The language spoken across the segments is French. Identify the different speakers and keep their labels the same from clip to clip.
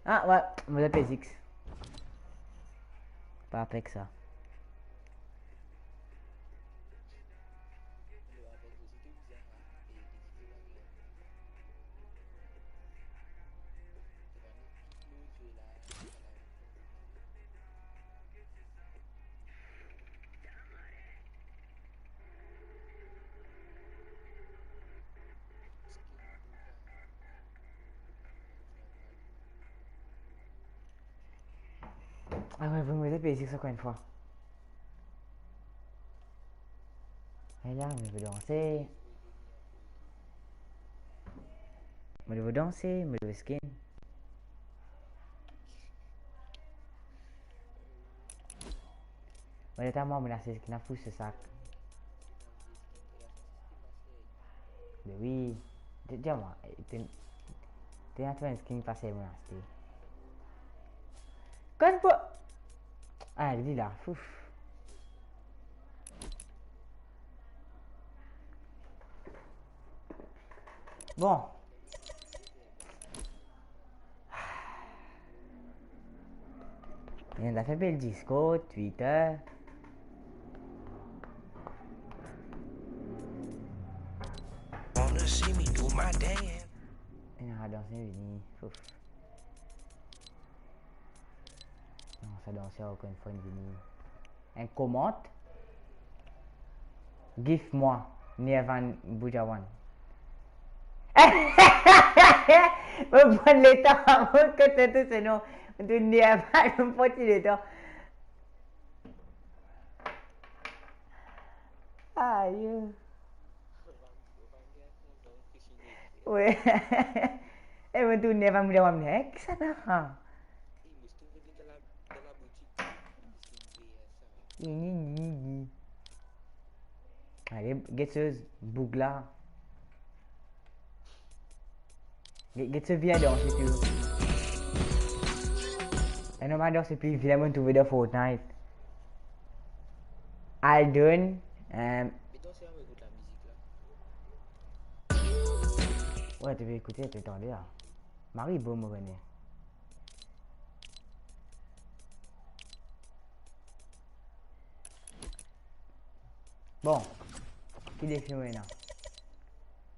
Speaker 1: Ah ouais, modèle PSX. Pas avec ça. Ah ouais, vous modèle PSX encore une fois. Et là, on veut danser. On veut danser, on veut skin. Honnêtement, on a skin à fou ce sac. Mais oui. Dis-moi, t'es en train de skin passer mon acheté. Quand pour. Ah, elle dit là, fouf. Bon. Il a fait bel Discord, Twitter. Il a dansé, vini. Fouf. Non, ça dansait encore une fois, vini. Un commente. Give moi. Nevan Bujawan. Me prendre le temps avant que tu tout ce nom. Tu n'es pas un petit le temps. Aïe. Ouais. Et me tu n'es pas mudah wamne. Qu'est-ce que ça? Allez, get ce bougla. Get ce viens dans si tu veux. Et normalement, c'est plus vraiment trouver de Fortnite. Alden. Ouais, tu veux écouter, tu t'entends là. Marie beau me revenir. Bon, qui définit maintenant?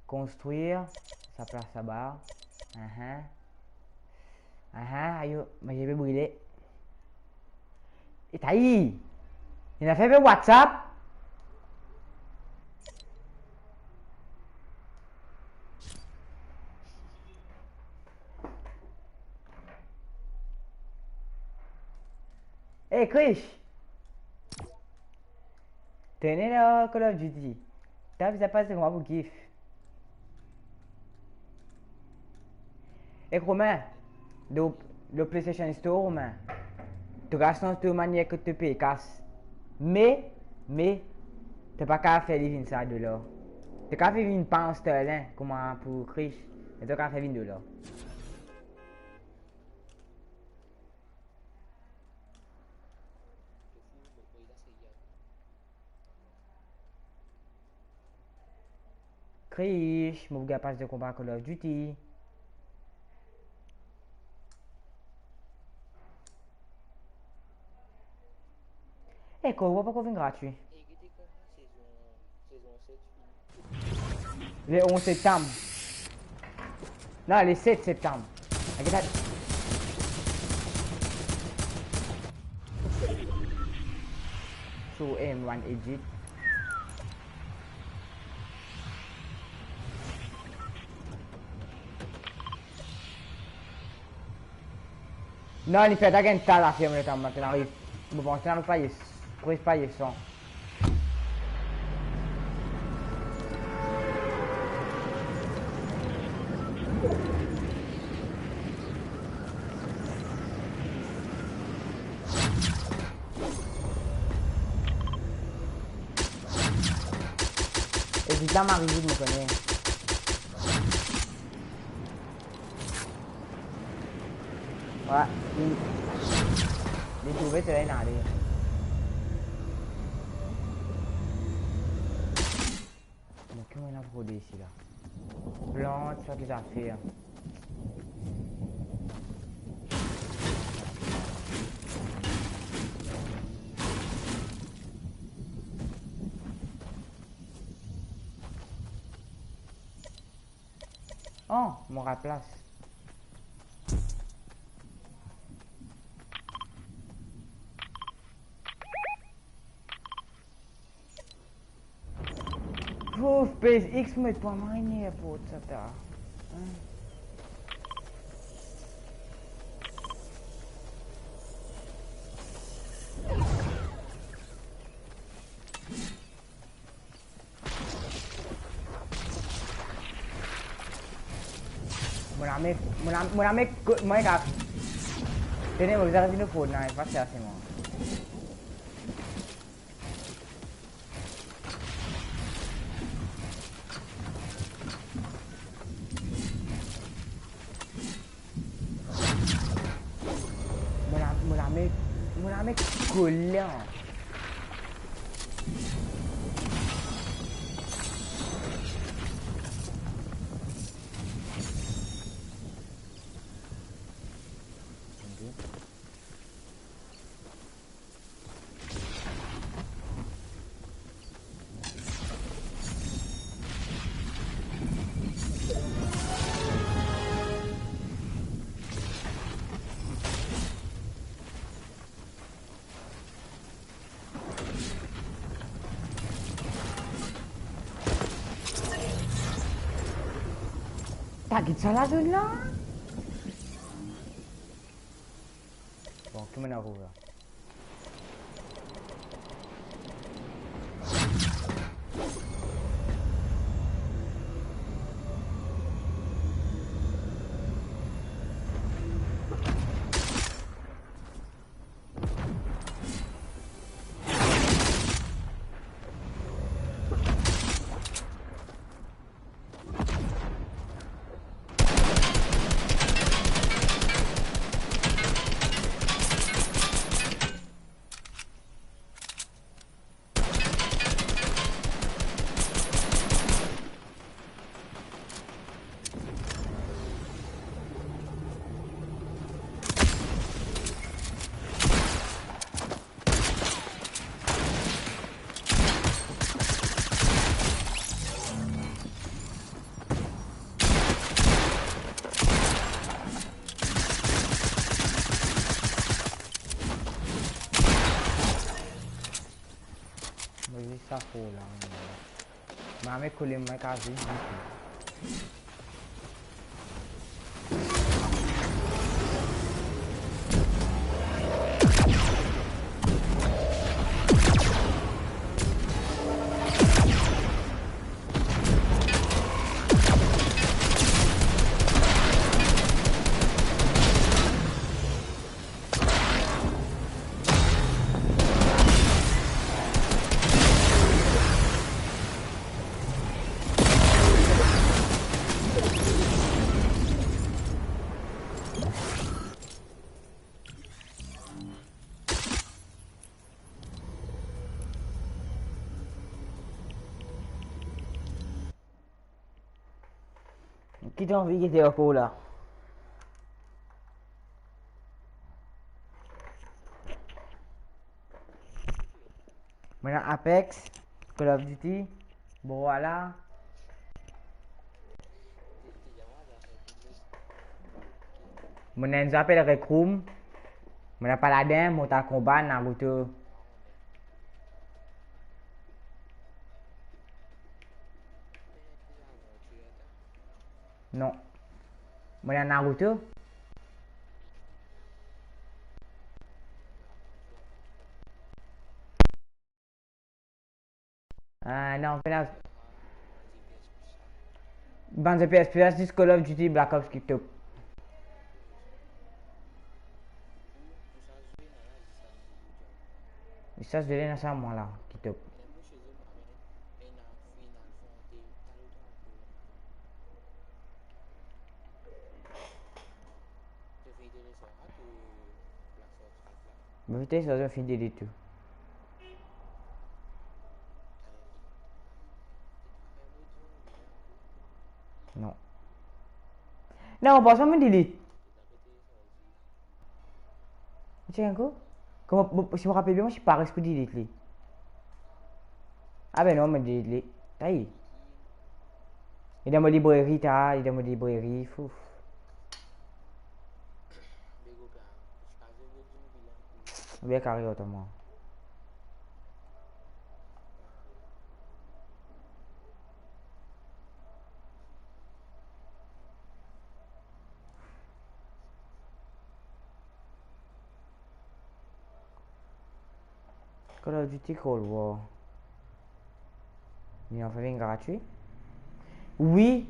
Speaker 1: Construire, sa place là-bas. Ayo, mais je vais brûler. Et taï! Il a fait le WhatsApp? Hey Chris! Tenez là Call of Duty. T'as vu ça passe comment vous kiff? Et Romain, le PlayStation Store, Romain, tu restes de manière que tu payes casse. Mais, t'as pas qu'à faire les ça de là. T'as qu'à faire une pound sterling, comment pour Chris. Et t'as qu'à faire une de là. Chris, je me passe de combat Call of Duty. Et quoi, on va pas qu'on vienne gratuit. Le 11 septembre. Non, le 7 septembre. Regarde. Sur M1 Edit. Non, il fait un tas la firme le temps maintenant. Bon, c'est un payer. Pour payer son. Et c'est là, Marie, je me connais. Ouais, il trouvé c'est là, il mais comment il a fraudé ici là? Plante, ça des affaires. Oh, mon place. Ouf, PSX moet pas manier pour ça. Mon ami, moi, gars. Tenez, vous avez une faute, non, pas ça, c'est moi. Mon ami collant. T'as quitté ça la zone là? Bon, qui m'en a rouvert? Ça faut là. Mais coller ma case. Qui t'a envie qui était encore là? Maintenant Apex, Call of Duty, bon voilà. Maintenant nous appelle Rec Room. Maintenant Paladin, Mortal Kombat, Naruto. Non. Maintenant Naruto. Non, maintenant. Bande de PS Plus, Call of Duty, Black Ops qui top. Ça, je vais dans ça, moi là, qui top. Mais peut-être ça va finir du tout. Non. Non, pas ça me delete. Tu sais un coup? Comment, si je me rappelle bien, moi je suis pas resté pour delete les. Ah ben non, mais delete les. Taille. Il est dans ma librairie, il est dans ma librairie, fou. Bien carré autrement. Call of Duty Cold War. Il en fait une gratuit? Oui.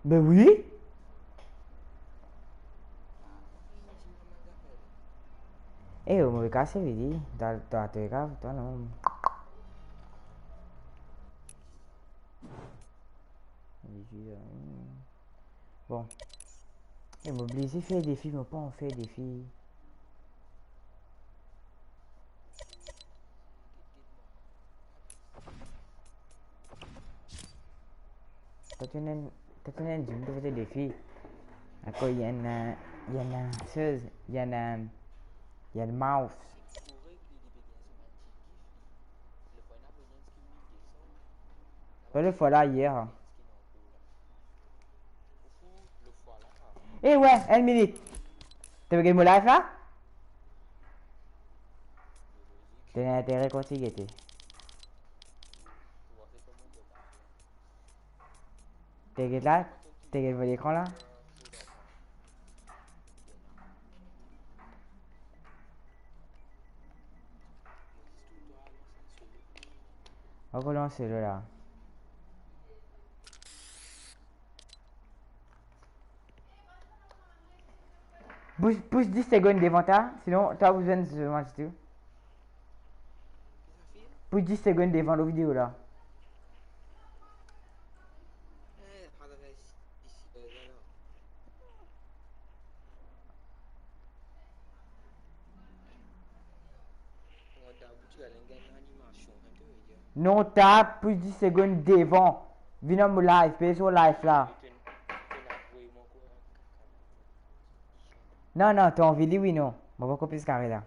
Speaker 1: Ben oui. Eh, on me casse vidi. T'as te grave, toi non. Bon. Et m'obliger à faire des filles, mais pas en faire des filles. T'as une gym de faire des filles. Après, il y en a, Suze, il y en a, il y a le mouse. Pas le fois là hier. Eh ouais, une minute. T'as vu mon live là? T'as intérêt quand tu y étais. T'as vu là? T'as vu l'écran là? On va relancer le là. Pousse 10 secondes devant toi, sinon tu as besoin de ce match tout. Pousse 10 secondes devant la vidéo là. Non, tape, pousse 10 secondes devant. Viens mon live, paye sur live là. Non, non, t'as envie de oui, non. On va copier ce carré là.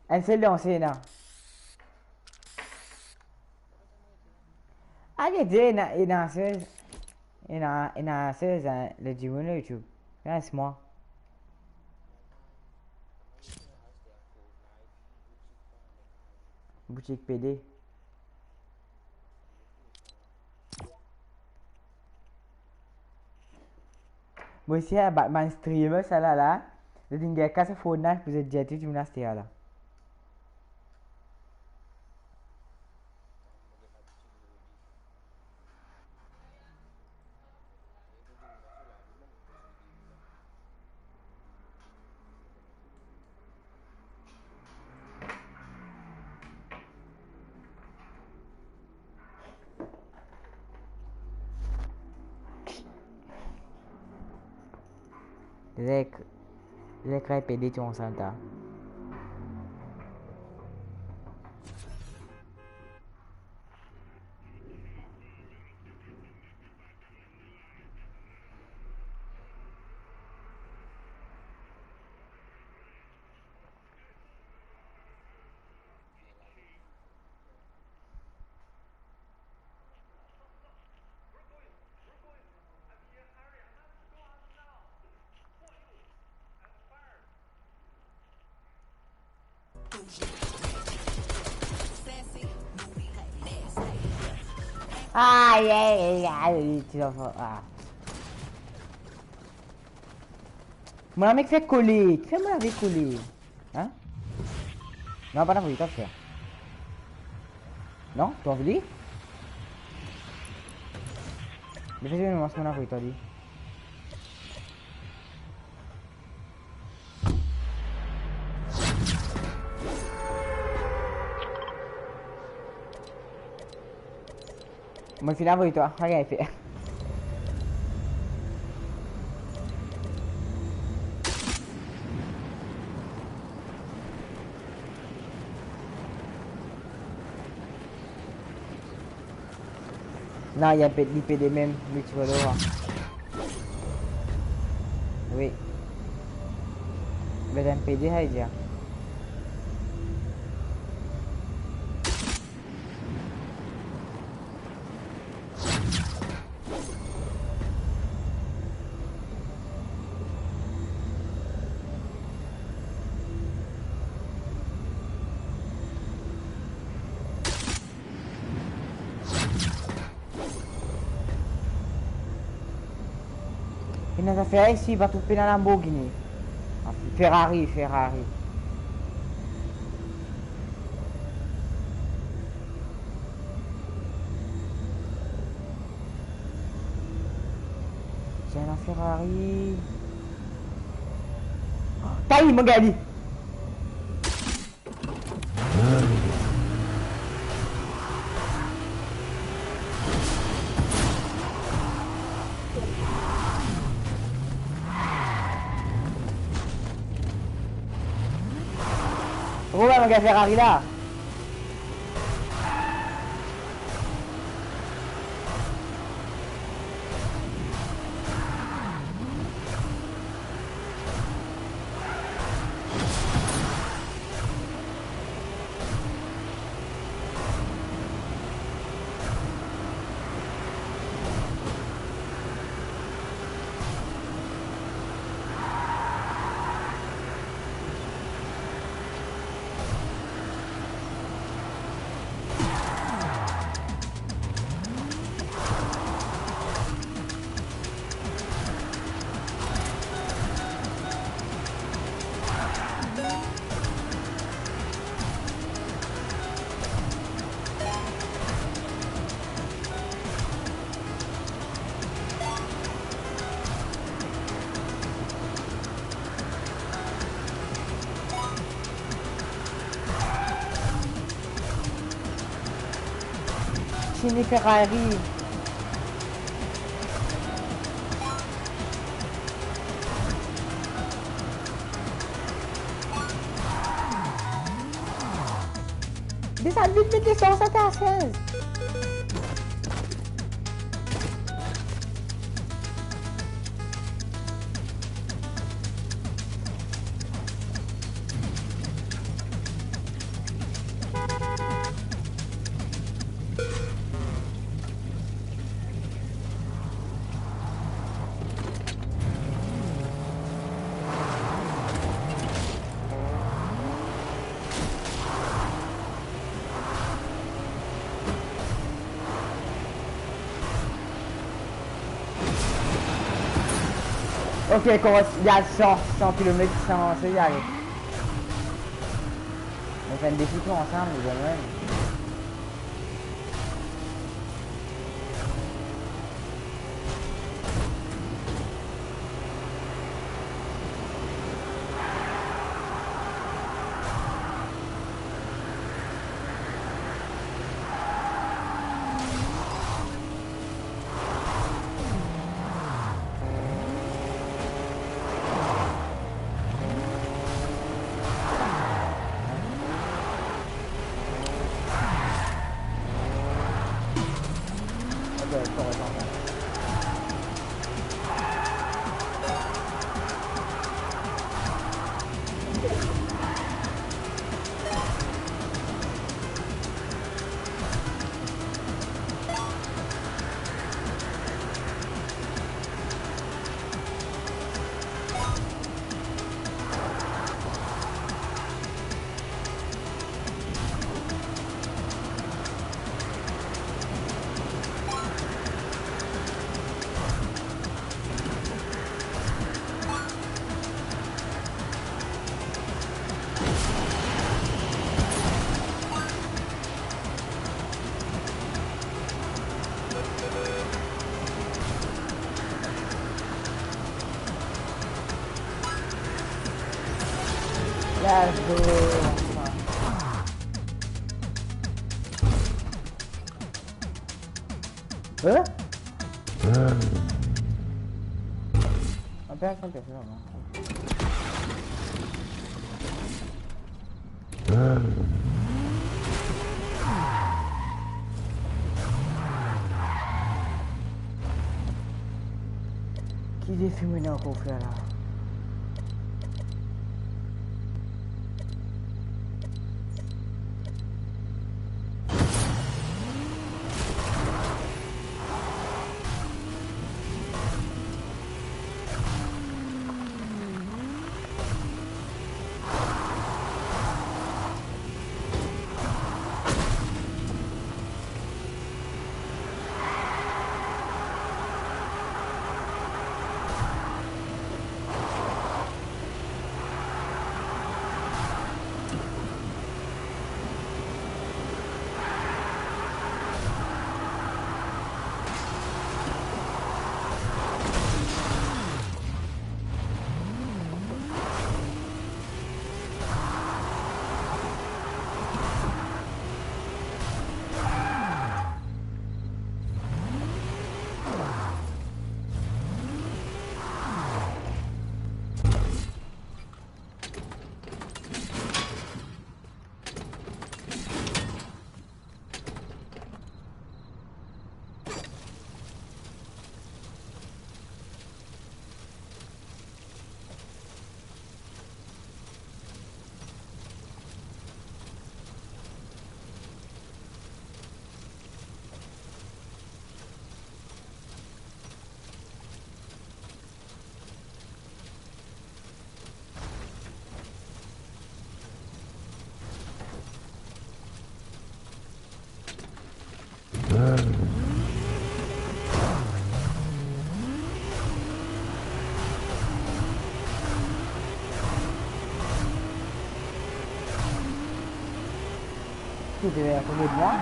Speaker 1: Elle s'est lancée là. Arrêtez, il a 16. Il a 16 le Jimmy YouTube. Laisse-moi. Boutique PD. Moi aussi, à Batman Streamer, ça là. Le dingue casse phone là, vous êtes jeté du monastère là. Les crêpes PD, tu en santa. Aïe, aïe, aïe, tu vas faire. Ah. Mon mec fait coller. Fais-moi avec coller. Hein? Non, pas d'envie, t'as fait. Non? Tu as envie? Mais fais-moi une masse, mon envie, t'as dit. Moi, finalement, avec toi. Regarde, il fait. Non, il y a l'IPD même, mais tu vas le voir. Oui. BMPD aja. Il n'a fait ici, il va tout la Lamborghini. Ferrari, Ferrari. C'est la Ferrari. T'as eu, mon gars, dit. Regarde, mon gars, Ferrari là. C'est une Ferrari. Descends vite, vite, descends, ça t'as 16. Ok, il y a 100 km sans avancer, y aller. On fait un défi tout ensemble, les amis. Let's go. Hein? Aperta, aperta, Qui défume maintenant qu'on fait là? Tu es à côté de moi?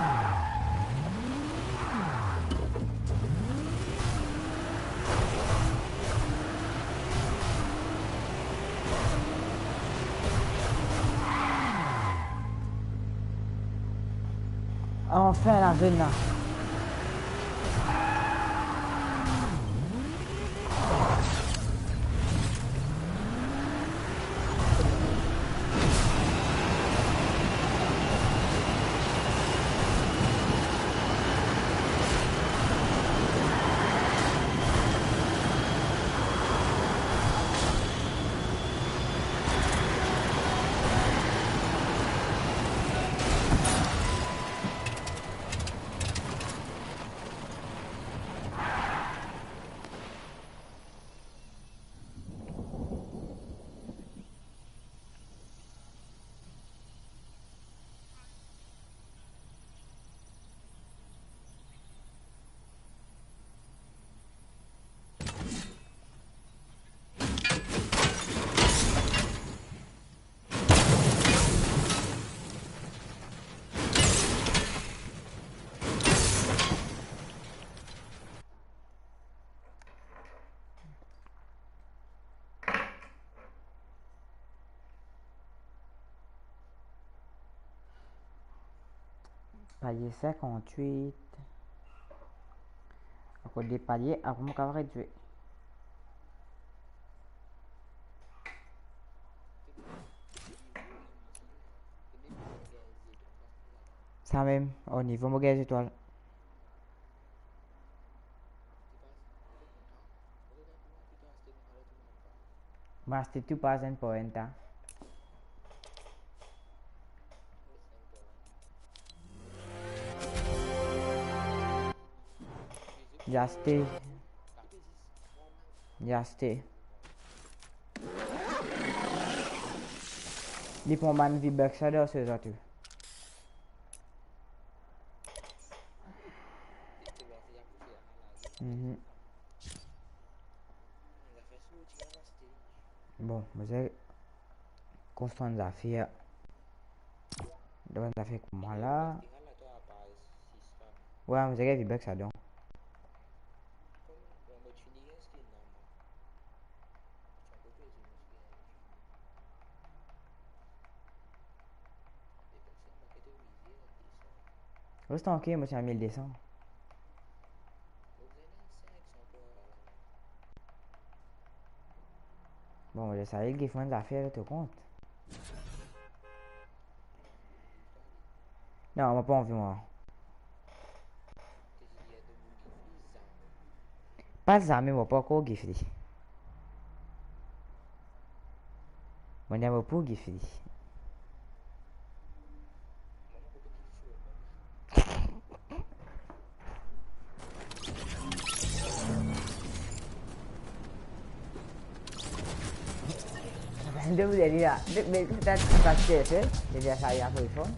Speaker 1: Enfin la zone là. Palier 58. Encore des paliers avant qu'on réduire. Ça même, au niveau mauvaise étoile. Mas c'est tout pas un point. Yaste. Yaste. Di pour man V-Bucks ça doit se faire. Bon, vous avez construit des affaires. Des affaires comme moi là. Ouais, vous avez V-Bucks ça donc. Reste ok, moi c'est à 1200. Bon, je savais qu'ils font des affaires, tu compte. Non, on m'a pas envie moi. Pas ça, mais moi pas encore gifli. Moi n'aime pas gifli. Dia boleh dia. Dia kita pasti tu. Dia saya telefon.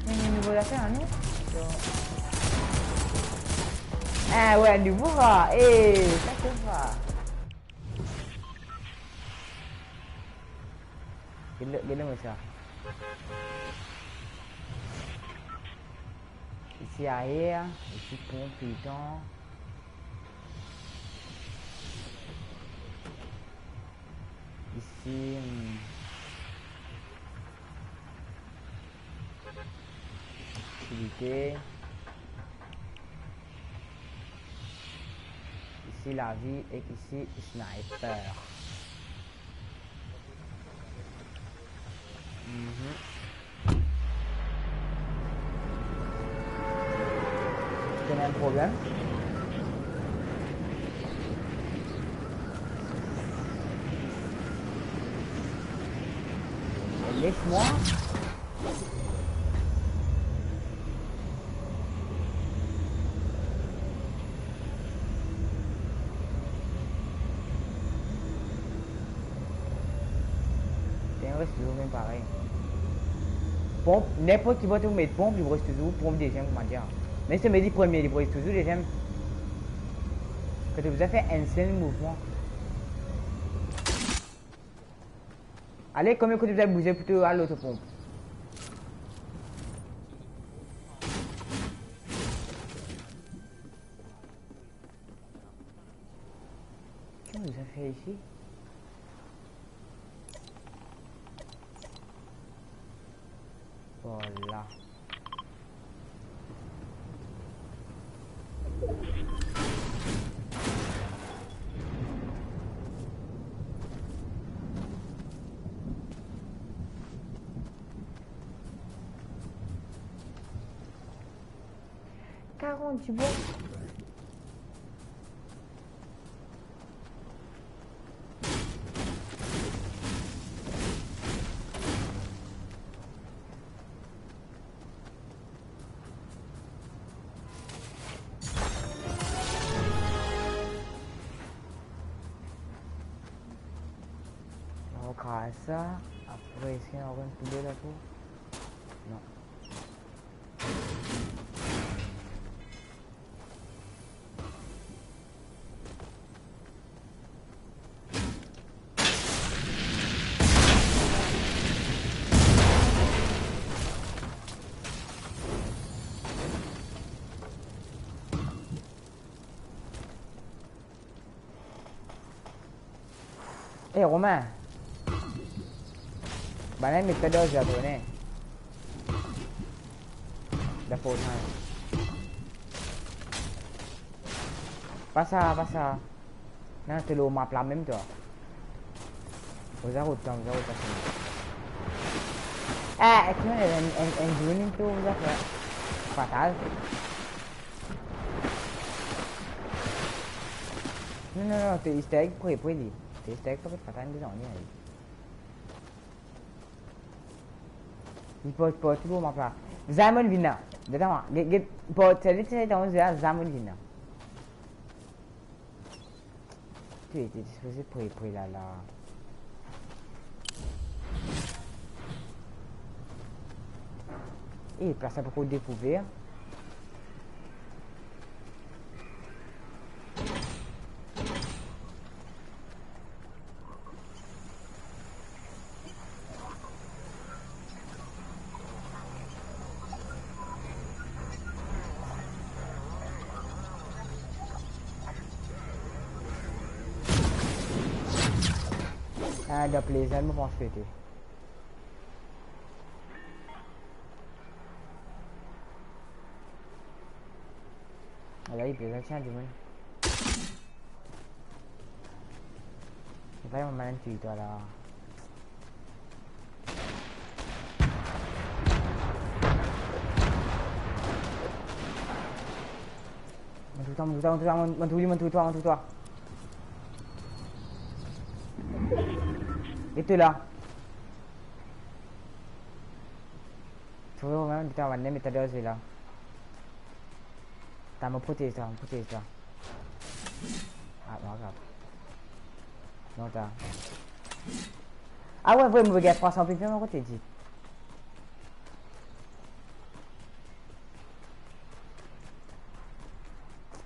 Speaker 1: Ini boleh kan ni? Ouais, du bourra. Ça se va. Gila macam. Ici air, ici pompe, piton. Ici utilité. Ici la vie et ici sniper. Un problème. Laisse-moi. Reste toujours même pareil. Pompe, n'importe qui va te mettre pompe, il reste toujours pompe deuxième, comment dire. Mais c'est mes premiers, il brise toujours les j'aime. Que tu vous as fait un seul mouvement. Allez, combien que tu vous avez bougé plutôt à l'autre pompe? Qu'est-ce que vous avez fait ici? Voilà. Tu vois. On va ça. Après, est-ce qu'il y a une poubelle là-pour? Non. Eh Romain, bạn ấy mình tới đâu giờ rồi nè? Đã phone hai. Passa. Nó từ lùa map làm đến chỗ. Ủa ra hụt trong ra hụt trong. À, cái này là em dưới lên tu ra rồi. Fatal. No, tu easter egg puoi lì. Tu easter egg proprio fatal bisogno lì. Il pot tu ma pra. Zaman vina. Dada ma. Get pot tadi tahu saya zaman vina. Tu es disposé puoi là. Et place à beaucoup découvert. Ada plaisir me pense que tu. Là, il plaisir tiens du moins. C'est pas vraiment malin tu toi là. Montre toi. Itu lah. Tu vois même putain on va mettre deux là. T'as me protège toi. Ah non grave. Non t'as. Ah ouais, vous me regardez 300 plus mon côté dit.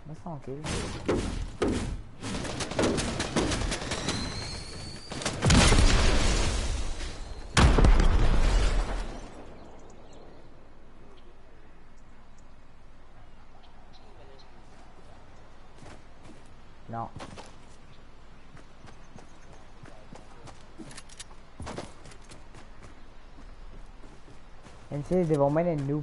Speaker 1: Me tranquille. Non. NC devant moi les noobs.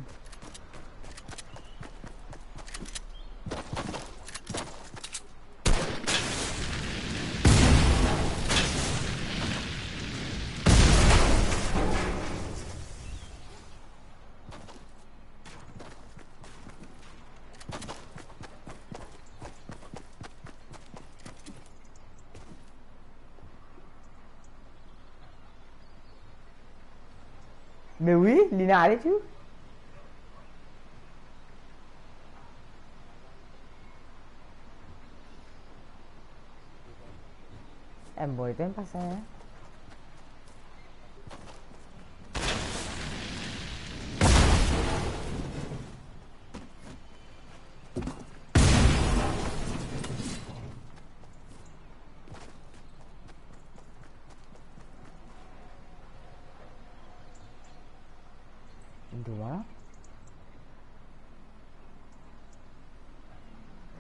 Speaker 1: Mais oui, Lina, allez tu? Em boleh tempat saya.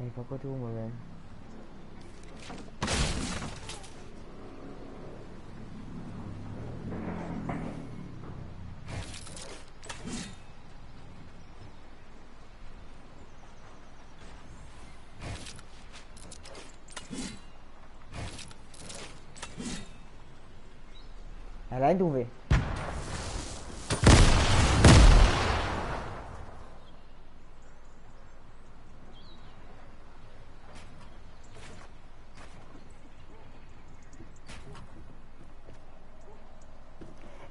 Speaker 1: Il faut pas tout moi-même. Elle a trouvé.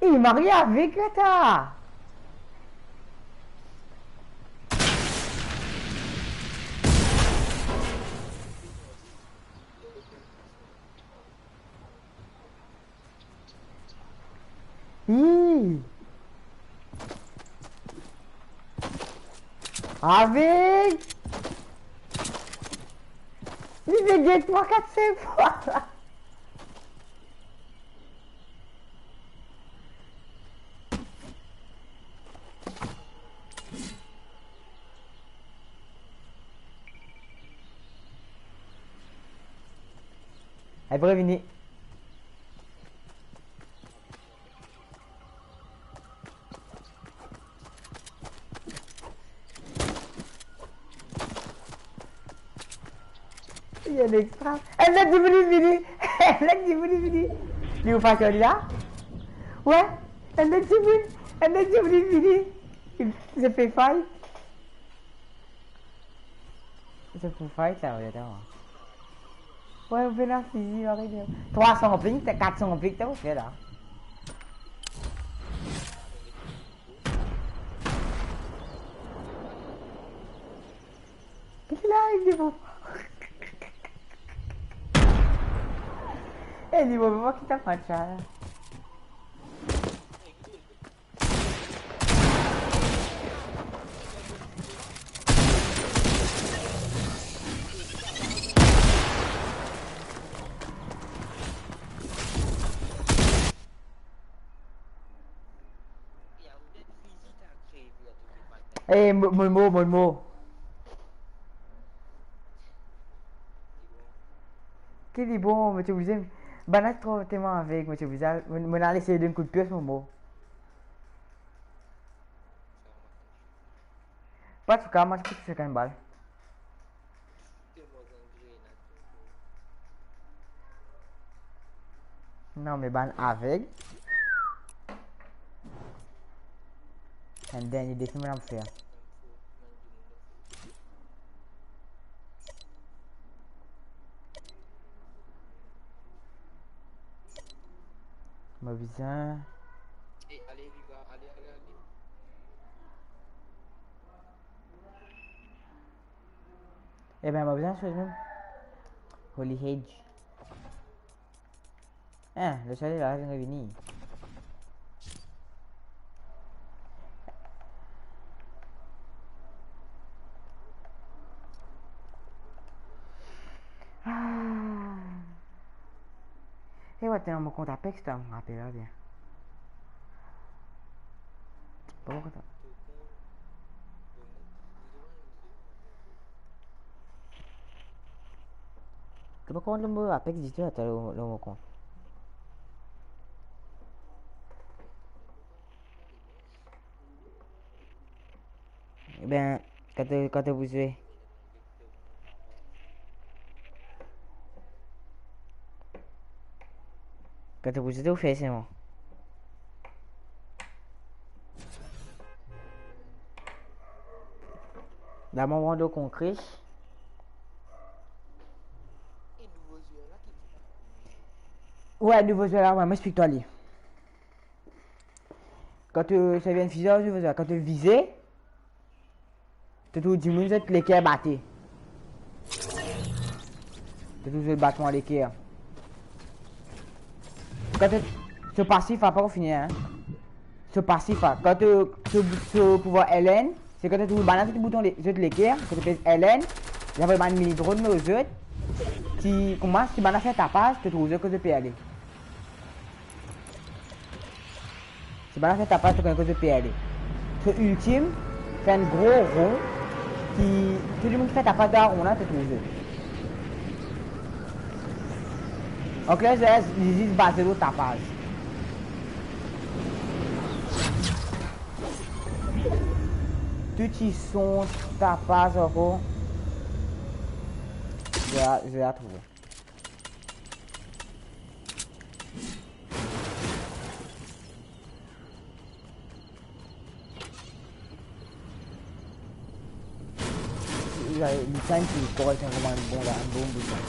Speaker 1: Il m'a rien avec ça. Avec. Il fait des 3, 4, 5 fois. Elle pourrait venir. Il y a l'extra. Elle a dit voulu venir. Elle a dit voulu venir. Lui, pas que là. Ouais. Elle a dit voulu. Elle a dit voulu venir. Il s'est fait fight. Il s'est fait fight là, ouais, d'accord. Ouais, on fait la fille, arrête. 300 ping, t'as 400 ping, t'as fait là. Qu'est-ce qu'il a, il dit bon. Il dit bon, qui t'a fait ça là. Eh, mon mot. Qui dit bon, monsieur vous aime. Banat trop tellement avec monsieur vous a. Mon a laissé d'un coup de pied mon mot. Pas de cas, moi je peux faire une balle. Non, mais ban avec. And then you decide what I'm fair. Ma bizarre.
Speaker 2: Allez, Viva, allez.
Speaker 1: Eh ben, ma bizarre chose même. Holy Hedge. Ah, le chalet là, vient de venir. Et ouais, t'es dans mon compte Apex, tu me rappelles bien. Pourquoi t'as... Tu peux compte le mot Apex, dis-tu, t'as le mot compte. Eh ben, quand vous jouez. Quand vous jouez, vous faites c'est bon. Dans mon monde concret. Ouais, nouveau jeu là, ouais, m'explique-toi lui. Quand tu ça vient de physique, quand tu visais, tu tout du monde les cœurs battés. Tu tout le battement les cœurs. Quand tu ce passif va pas finir hein. Ce passif quand tu ce pouvoir LN, c'est quand tu balances tout bouton les autres les cœurs, quand tu fais LN, il y a vraiment un mini drone mais aux autres qui commence tu balances ta passe, tu trouves que tu peux aller. Tu balances ta passe, tu connais que tu peux aller. Ce ultime fait un gros rond tout le monde fait ta pas d'art, on a tout trouvé. Donc là, ils disent basé au tapage. Tout ils sont tapage encore. Je vais la trouver. Le time qui correct vraiment un bon bouton.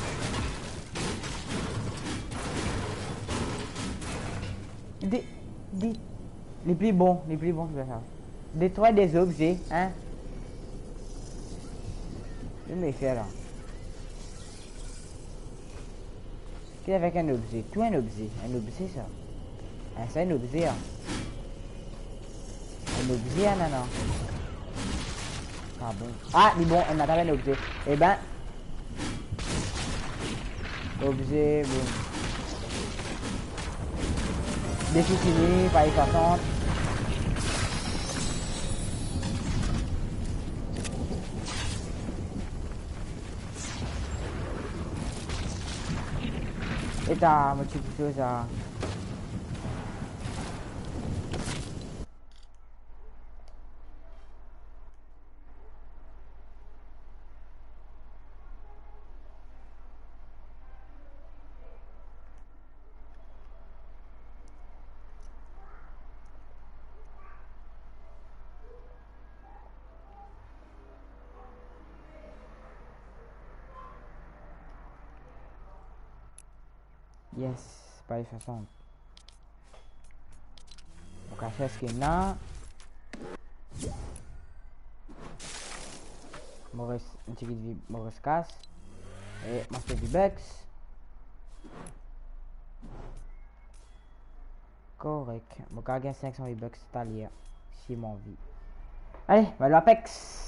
Speaker 1: Les plus bons, je vais faire. Détruire des objets, hein. Je vais me faire là. Qu'est-ce avec un objet? Tout un objet ça. Hein, c'est un objet. Hein. Un objet, non, non. Ah bon. Ah, mais bon, on a un objet. Eh ben. Objet, bon. Défi fini, Paris 60. Et t'as multiplié ça. Yes, Paris 60. On va faire ce qu'il y a. Maurice, un petit de Maurice casse. Et Master V-Bucks. Correct. Mon gars gagne 500 V-Bucks, c'est à lire. Si mon vie. Allez, bah l'Apex.